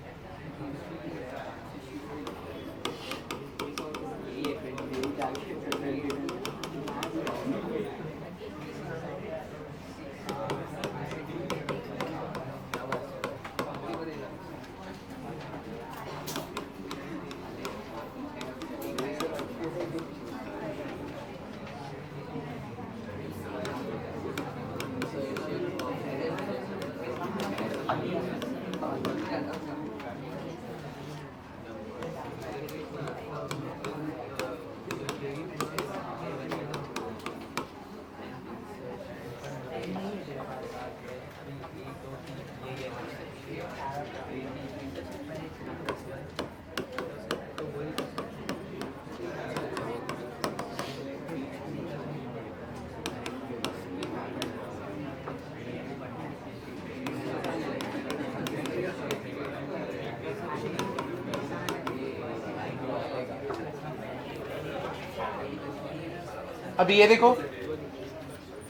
अभी ये देखो,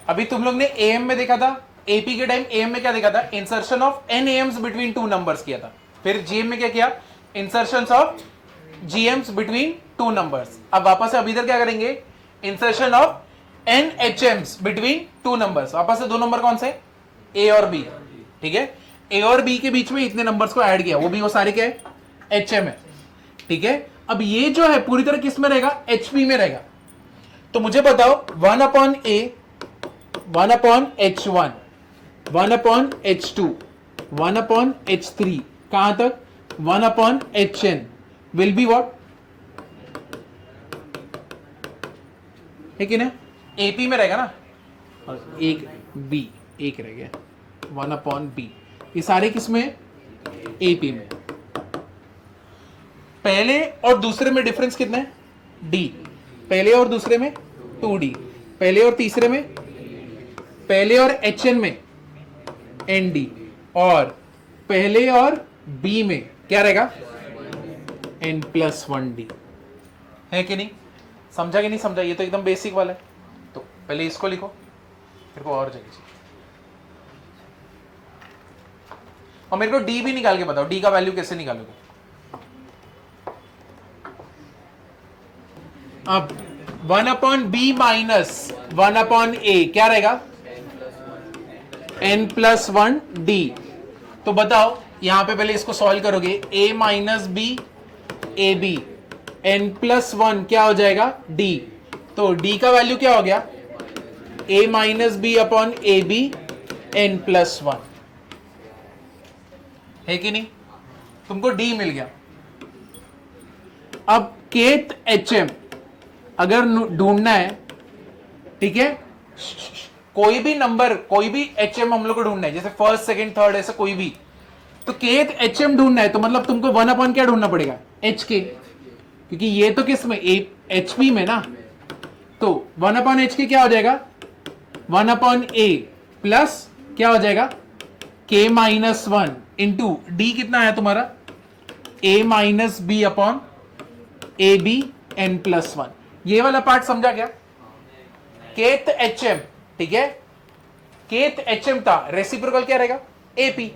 अभी तुम लोग ने एएम में देखा था, एपी के टाइम एएम में क्या देखा था, insertion of N AMs between two numbers किया था। फिर जीएम में क्या किया, insertion of GMs between two numbers. अब वापस से अभी इधर क्या करेंगे, insertion of N HMs between two numbers. वापस से दो नंबर कौन से, ए और बी, ठीक है, ए और बी के बीच में इतने नंबर्स को ऐड किया, वो भी वो सारे क्या है, एच एम है, ठीक है। अब ये जो है पूरी तरह किस में रहेगा, एच पी में रहेगा। तो मुझे बताओ 1 upon a, 1 upon h one, 1 upon h two, 1 upon h three, कहां तक 1 upon h n will be what, है कि ना, एपी में रहेगा ना, और एक बी, एक रह गया 1 अपॉन बी, ये सारे किसमें, एपी में। पहले और दूसरे में डिफरेंस कितना है, डी, पहले और दूसरे में 2d, पहले और तीसरे में, पहले और एच एन में nd, और पहले और b में क्या रहेगा, n प्लस 1d, है कि नहीं, समझा कि नहीं समझा, ये तो एकदम बेसिक वाला है। तो पहले इसको लिखो, फिर को और जगह, और मेरे को d भी निकाल के बताओ, d का वैल्यू कैसे निकालोगे। अब 1 अपॉन बी माइनस 1 अपॉन ए क्या रहेगा, n प्लस 1 डी। तो बताओ यहां पे पहले इसको सॉल्व करोगे, a minus b a b, n plus 1 क्या हो जाएगा, d। तो d का वैल्यू क्या हो गया, a minus B upon A b n plus 1, है कि नहीं, तुमको d मिल गया। अब केथ एच एम अगर ढूंढना है, ठीक है, कोई भी नंबर, कोई भी एच एम हम लोग को ढूंढना है, जैसे फर्स्ट सेकंड थर्ड ऐसा कोई भी, तो केथ एच एम ढूंढना है, तो मतलब तुमको 1 अपॉन क्या ढूंढना पड़ेगा, एच के, क्योंकि ये तो किस में, एच पी में ना, तो 1 अपॉन एच के क्या हो जाएगा, 1 अपॉन ए प्लस क्या हो जाएगा, के माइनस 1 इंटू डी, कितना आया तुम्हारा, A minus B upon A B N plus 1। ये वाला पार्ट समझा क्या, केथ एच एम, ठीक है, केथ एच एम था, रेसिप्रोकल क्या रहेगा, एपी।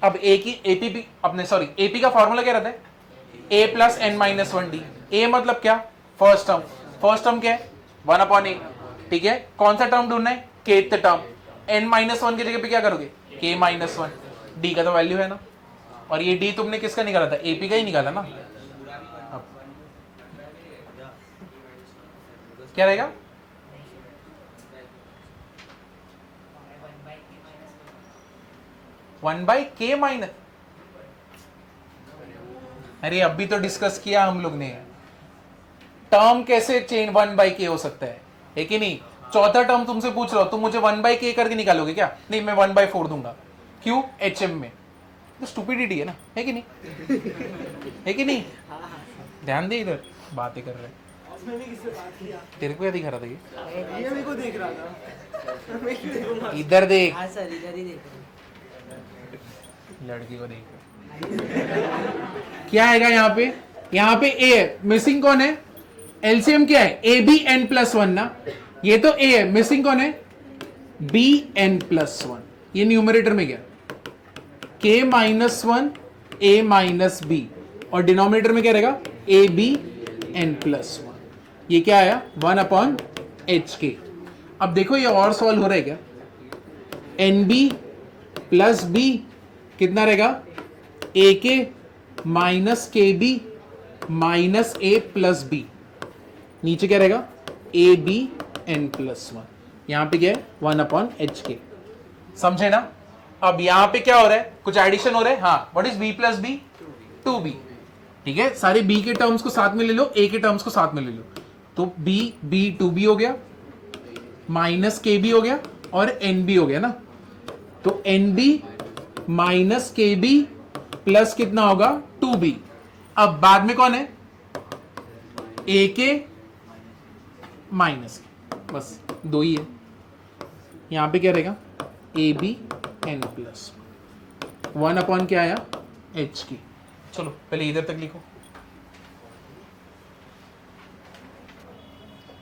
अब ए की एपी भी अपने, सॉरी, एपी का फॉर्मूला क्या रहता है, ए प्लस एन माइनस 1 डी। ए मतलब क्या, फर्स्ट टर्म, फर्स्ट टर्म क्या है 1 अपॉन ए, ठीक है, कौन सा टर्म ढूंढना है, केथ टर्म, एन माइनस 1 की जगह पे क्या करोगे, के माइनस 1, डी का तो वैल्यू है ना, और ये डी तुमने किसका निकाला था, एपी का ही निकाला ना। क्या रहेगा, वन बाई के माइनस, अरे अभी तो डिस्कस किया हम लोग ने, टर्म कैसे चेंज 1 बाई के हो सकता है कि नहीं। चौथा टर्म तुमसे पूछ रहा हो, तुम मुझे 1 बाई के करके निकालोगे क्या, नहीं मैं 1 बाई 4 दूंगा, क्यों, एच एम में, तो स्टूपिडिटी है ना, है कि नहीं, है कि नहीं, ध्यान दे, इधर बातें कर रहे हैं, तेरे को क्या दिखा रहा था, ये मेरे को देख रहा था, इधर देख, सर इधर ही देख, लड़की को देख, क्या आएगा यहाँ पे ए है, मिसिंग कौन है, एलसीएम क्या है, ए बी एन प्लस 1 ना, ये तो ए है, मिसिंग कौन है, बी एन प्लस 1, ये न्यूमरेटर में गया, के माइनस 1 ए माइनस बी, और डिनोमिनेटर में क्या रहेगा, ए बी एन प्लस 1, ये क्या आया 1 अपॉन एच के। अब देखो ये और सॉल्व हो रहा है क्या, एन बी प्लस बी कितना रहेगा, ए के माइनस के बी माइनस ए प्लस बी, नीचे क्या रहेगा, ए बी एन प्लस 1, यहां पे क्या है 1 अपॉन एच के, समझे ना। अब यहां पे क्या हो रहा है, कुछ एडिशन हो रहा है, हाँ, what is b plus b, 2b, ठीक है, सारे b के टर्म्स को साथ में ले लो, a के टर्म्स को साथ में ले लो, तो b 2b हो गया, माइनस के बी हो गया, और nb हो गया ना, तो nb माइनस के बी प्लस कितना होगा 2b। अब बाद में कौन है, a के माइनस के, बस दो ही है, यहां पे क्या रहेगा, a B N plus 1 upon क्या आया, एच की। चलो पहले इधर तक लिखो,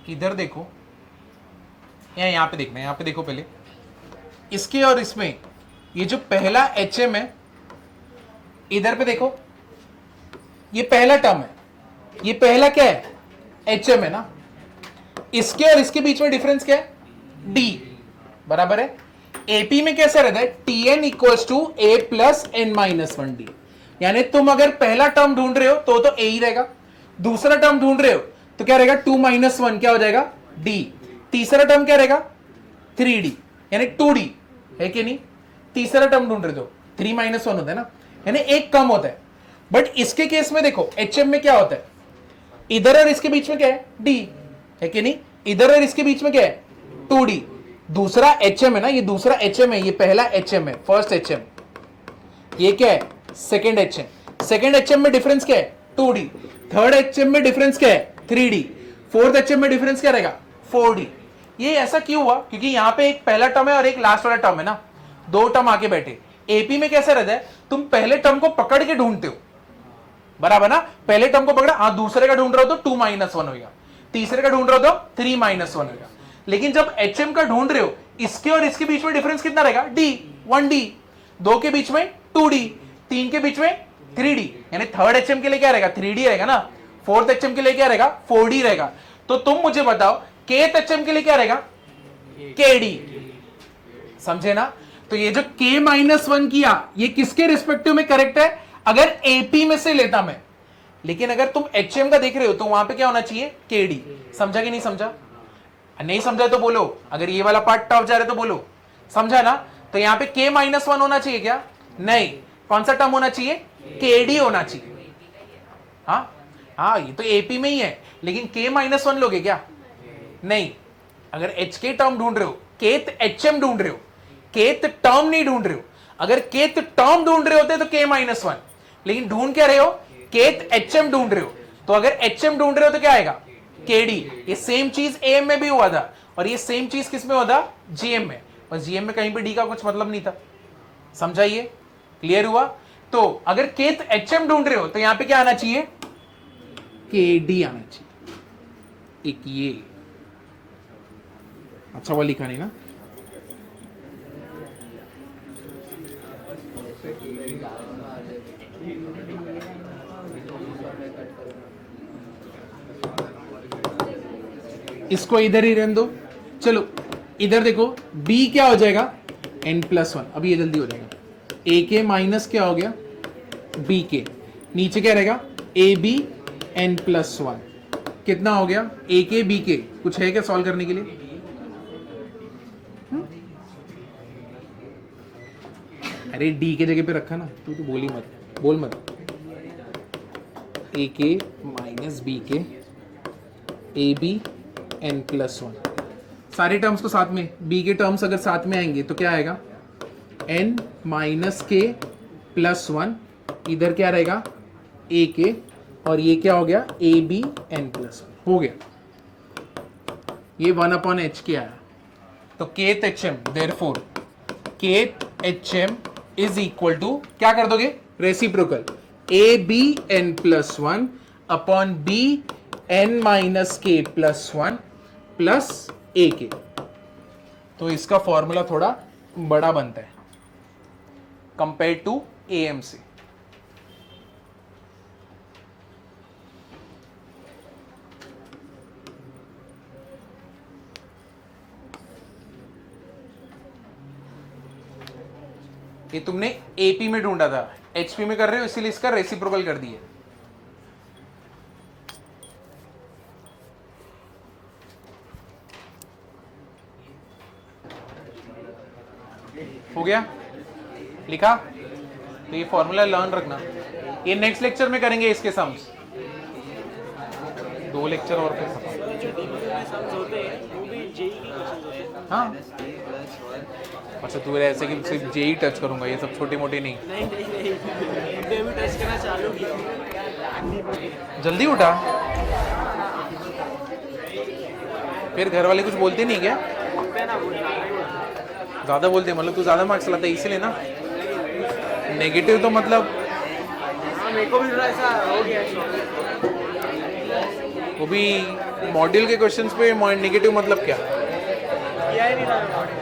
इधर देखो, यहां पे देखना है, यहां पे देखो पहले, इसके और इसमें ये जो पहला एच एम है, इधर पे देखो, ये पहला टर्म है, ये पहला क्या है, एच एम है ना, इसके और इसके बीच में डिफरेंस क्या है, डी, बराबर है, एपी में कैसे रहता है, t n equals to a plus n minus one d. यानी तुम अगर पहला टर्म ढूंढ रहे हो तो ए ही रहेगा, दूसरा टर्म ढूंढ रहे हो तो क्या रहेगा, 2 - 1 क्या हो जाएगा, डी। तीसरा टर्म क्या रहेगा, 3d यानी 2d, है कि नहीं। तीसरा टर्म ढूंढ रहे हो 3 - 1 होता है ना, यानी एक कम होता है। बट इसके केस में देखो एचएम में क्या होता है, इधर और इसके बीच में क्या है, डी, है कि नहीं। इधर और इसके बीच में क्या है, 2d। दूसरा एचएम है ना, ये दूसरा एचएम है, ये पहला एचएम है, फर्स्ट एचएम। ये क्या है, सेकंड एचएम। सेकंड एचएम में डिफरेंस क्या है, 2d। थर्ड एचएम में डिफरेंस क्या है, 3d। फोर्थ एचएम में डिफरेंस क्या रहेगा, 4d। ये ऐसा क्यों हुआ, क्योंकि यहां पे एक पहला टर्म है और एक लास्ट वाला टर्म है ना, दो टर्म आके बैठे। एपी में कैसे रहता है, तुम पहले टर्म को पकड़ के ढूंढते हो, बराबर ना। पहले टर्म को पकड़ा, हाँ, दूसरे का ढूंढ रहे हो तो 2 - 1 होगा, तीसरे का ढूंढ रहे हो तो 3 - 1 होगा। लेकिन जब एचएम का ढूंढ रहे हो, इसके और इसके बीच में डिफरेंस कितना रहेगा, डी, 1d। दो के बीच में 2d, तीन के बीच में 3d, यानी थर्ड एचएम के लिए क्या रहेगा, 3d रहेगा ना। फोर्थ एचएम के लिए क्या रहेगा, 4d रहेगा। तो तुम मुझे बताओ केथ एचएम के लिए क्या रहेगा, kd। समझे ना। तो ये जो k - 1 किया, ये किसके रिस्पेक्टिव में करेक्ट है, अगर एपी में से लेता मैं। लेकिन अगर तुम एचएम का देख रहे हो तो वहां पे क्या होना चाहिए, kd। समझा कि नहीं समझा, नहीं समझा तो बोलो, अगर ये वाला पार्ट टफ जा रहा है तो बोलो, समझा ना। तो यहां पे k - 1 होना चाहिए क्या, नहीं, कौन सा टर्म होना चाहिए, kd होना चाहिए। हाँ, ये तो एपी में ही है, लेकिन k - 1 लोगे क्या, नहीं। अगर एच के टर्म ढूंढ रहे हो, केथ एचएम ढूंढ रहे हो, केथ टर्म नहीं ढूंढ रहे हो। अगर केथ टर्म ढूंढ रहे होते तो k - 1, लेकिन ढूंढ क्या रहे हो, केथ एचएम ढूंढ रहे हो। तो अगर एचएम ढूंढ रहे हो तो क्या आएगा, kd। ये सेम चीज एम में भी हुआ था, और ये सेम चीज किस में हुआ था, जीएम में। और जीएम में कहीं पे डी का कुछ मतलब नहीं था, समझाइए, क्लियर हुआ। तो अगर केथ एचएम ढूंढ रहे हो तो यहां पे क्या आना चाहिए, kd आना चाहिए। एक ये अच्छा वो लिखा नहीं ना, इसको इधर ही रहने दो। चलो इधर देखो, b क्या हो जाएगा, n+1। अब ये जल्दी हो जाएगा, a के माइनस क्या हो गया, b के, नीचे क्या रहेगा, ab n+1। कितना हो गया, a के b के। कुछ है क्या सॉल्व करने के लिए, अरे d के जगह पे रखा ना, तू तो बोल मत। a के माइनस b के, ab n+1। सारे टर्म्स को साथ में, b के टर्म्स अगर साथ में आएंगे तो क्या आएगा, n - k + 1। इधर क्या रहेगा, a के, और ये क्या हो गया, ab n+1 हो गया। ये 1/h के आया। तो kth hm, therefore kth hm is equal to, क्या कर दोगे, reciprocal, ab n+1 upon b n - k + 1 plus a के। तो इसका फॉर्मूला थोड़ा बड़ा बनता है कंपेयर टू am से। ये तुमने एपी में ढूंढा था, एचपी में कर रहे हो, इसीलिए इसका रेसिप्रोकल कर दिए। हो गया, लिखा। तो ये फॉर्मूला लर्न रखना, ये नेक्स्ट लेक्चर में करेंगे इसके सम्स, 2 लेक्चर और फिर हाँ। अच्छा तू ऐसे कि सिर्फ जेई टच करूंगा, ये सब छोटे मोटे नहीं। भी टच करना चालू किया, जल्दी उठा, फिर घर वाले कुछ बोलते नहीं क्या, ज़्यादा बोलते, मतलब तू ज़्यादा मार्क्स लाता है इसीलिए ना। नेगेटिव तो मतलब मेरे को भी थोड़ा ऐसा हो गया, वो भी मॉड्यूल के क्वेश्चंस पे नेगेटिव मतलब क्या, किया ही नहीं था।